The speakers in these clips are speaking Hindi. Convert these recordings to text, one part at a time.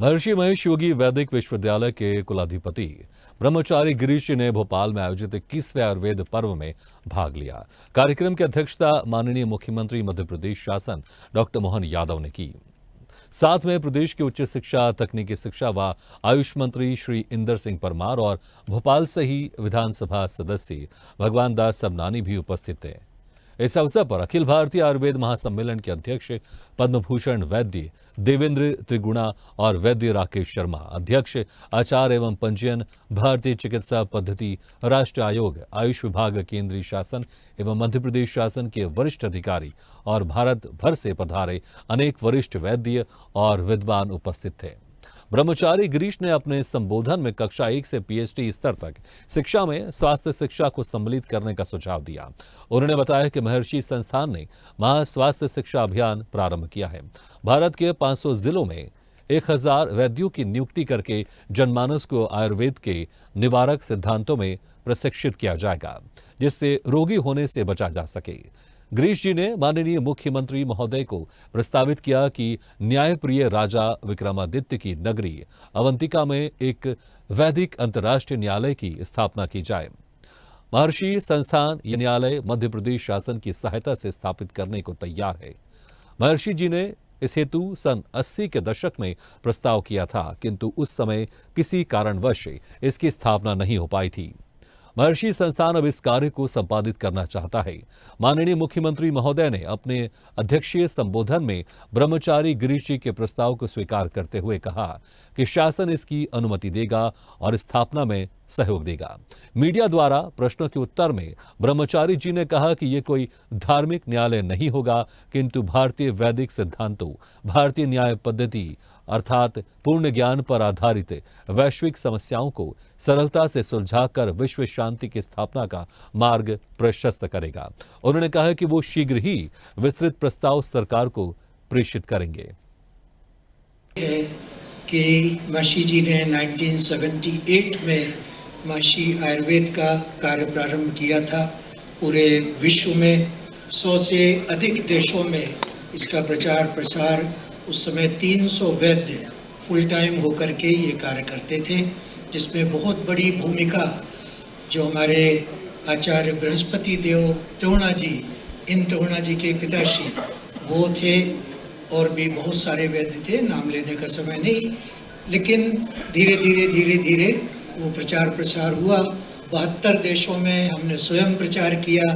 महर्षि महेश योगी वैदिक विश्वविद्यालय के कुलाधिपति ब्रह्मचारी गिरीश जी ने भोपाल में आयोजित 21वें आयुर्वेद पर्व में भाग लिया। कार्यक्रम की अध्यक्षता माननीय मुख्यमंत्री मध्य प्रदेश शासन डॉक्टर मोहन यादव ने की। साथ में प्रदेश के उच्च शिक्षा, तकनीकी शिक्षा व आयुष मंत्री श्री इंदर सिंह परमार और भोपाल से ही विधानसभा सदस्य भगवान दास सबनानी भी उपस्थित थे। इस अवसर पर अखिल भारतीय आयुर्वेद महासम्मेलन के अध्यक्ष पद्मभूषण वैद्य देवेंद्र त्रिगुणा और वैद्य राकेश शर्मा, अध्यक्ष आचार एवं पंजीयन भारतीय चिकित्सा पद्धति राष्ट्रीय आयोग, आयुष विभाग, केंद्रीय शासन एवं मध्य प्रदेश शासन के वरिष्ठ अधिकारी और भारत भर से पधारे अनेक वरिष्ठ वैद्य और विद्वान उपस्थित थे। ब्रह्मचारी गिरीश ने अपने संबोधन में कक्षा 1 से पीएचडी स्तर तक शिक्षा में स्वास्थ्य शिक्षा को सम्मिलित करने का सुझाव दिया। उन्होंने बताया कि महर्षि संस्थान ने महा स्वास्थ्य शिक्षा अभियान प्रारंभ किया है। भारत के 500 जिलों में 1000 वैद्यों की नियुक्ति करके जनमानस को आयुर्वेद के निवारक सिद्धांतों में प्रशिक्षित किया जाएगा, जिससे रोगी होने से बचा जा सके। गिरीश जी ने माननीय मुख्यमंत्री महोदय को प्रस्तावित किया कि न्यायप्रिय राजा विक्रमादित्य की नगरी अवंतिका में एक वैदिक अंतर्राष्ट्रीय न्यायालय की स्थापना की जाए। महर्षि संस्थान यह न्यायालय मध्य प्रदेश शासन की सहायता से स्थापित करने को तैयार है। महर्षि जी ने इस हेतु सन 80 के दशक में प्रस्ताव किया था, किंतु उस समय किसी कारणवश इसकी स्थापना नहीं हो पाई थी। महर्षि संस्थान अब इस कार्य को संपादित करना चाहता है। माननीय मुख्यमंत्री महोदय ने अपने अध्यक्षीय संबोधन में ब्रह्मचारी गिरीश जी के प्रस्ताव को स्वीकार करते हुए कहा कि शासन इसकी अनुमति देगा और स्थापना में सहयोग देगा। मीडिया द्वारा प्रश्नों के उत्तर में ब्रह्मचारी जी ने कहा कि ये कोई धार्मिक न्यायालय नहीं होगा, किंतु भारतीय वैदिक सिद्धांतों, भारतीय न्याय पद्धति अर्थात पूर्ण ज्ञान पर आधारित वैश्विक समस्याओं को सरलता से सुलझाकर विश्व शांति की स्थापना का मार्ग प्रशस्त करेगा। उन्होंने कहा कि वो शीघ्र ही विस्तृत प्रस्ताव सरकार को प्रेषित करेंगे। कि महर्षि जी ने 1978 में महर्षि आयुर्वेद का कार्य प्रारंभ किया था। पूरे विश्व में 100 से अधिक देशों में इसका प्रचार प्रसार, उस समय 300 वैद्य फुल टाइम होकर के ये कार्य करते थे, जिसमें बहुत बड़ी भूमिका जो हमारे आचार्य बृहस्पति देव त्रिगुणा जी, इन त्रिगुणा जी के पिताश्री वो थे, और भी बहुत सारे वैद्य थे, नाम लेने का समय नहीं। लेकिन धीरे धीरे वो प्रचार प्रसार हुआ। 72 देशों में हमने स्वयं प्रचार किया,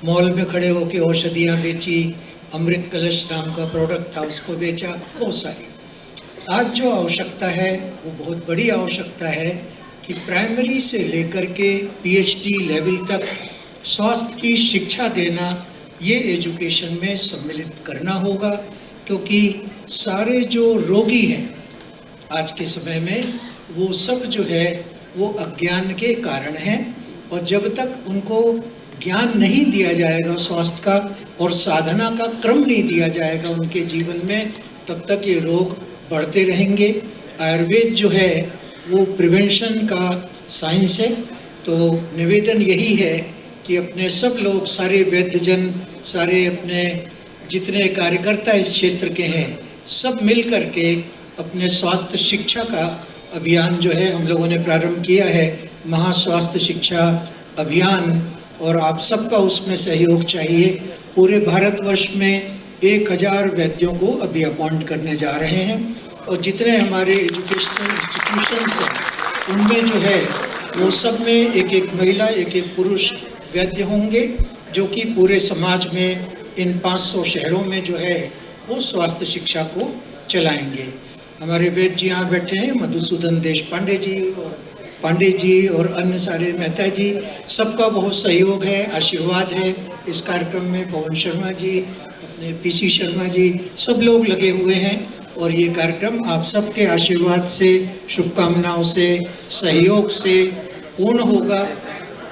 मॉल में खड़े होकर औषधियाँ बेची, अमृत कलश नाम का प्रोडक्ट था उसको बेचा, बहुत सारी। आज जो आवश्यकता है वो बहुत बड़ी आवश्यकता है कि प्राइमरी से लेकर के पीएचडी लेवल तक स्वास्थ्य की शिक्षा देना, ये एजुकेशन में सम्मिलित करना होगा, क्योंकि सारे जो रोगी हैं आज के समय में वो सब जो है वो अज्ञान के कारण हैं, और जब तक उनको ज्ञान नहीं दिया जाएगा स्वास्थ्य का और साधना का क्रम नहीं दिया जाएगा उनके जीवन में, तब तक ये रोग बढ़ते रहेंगे। आयुर्वेद जो है वो प्रिवेंशन का साइंस है। तो निवेदन यही है कि अपने सब लोग, सारे वैद्यजन, सारे अपने जितने कार्यकर्ता इस क्षेत्र के हैं, सब मिल करके अपने स्वास्थ्य शिक्षा का अभियान जो है हम लोगों ने प्रारंभ किया है, महास्वास्थ्य शिक्षा अभियान, और आप सबका उसमें सहयोग चाहिए। पूरे भारतवर्ष में 1000 वैद्यों को अभी अपॉइंट करने जा रहे हैं, और जितने हमारे एजुकेशनल इंस्टीट्यूशंस हैं उनमें जो है वो सब में एक महिला, एक पुरुष वैद्य होंगे, जो कि पूरे समाज में इन 500 शहरों में जो है वो स्वास्थ्य शिक्षा को चलाएंगे। हमारे वैद्य जी यहाँ बैठे हैं, मधुसूदन देशपांडे जी और अन्य सारे मेहता जी, सबका बहुत सहयोग है, आशीर्वाद है इस कार्यक्रम में। पवन शर्मा जी, अपने पीसी शर्मा जी, सब लोग लगे हुए हैं, और ये कार्यक्रम आप सबके आशीर्वाद से, शुभकामनाओं से, सहयोग से पूर्ण होगा,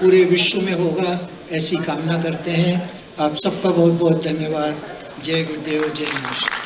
पूरे विश्व में होगा, ऐसी कामना करते हैं। आप सबका बहुत बहुत धन्यवाद। जय गुरुदेव, जय नमस्कार।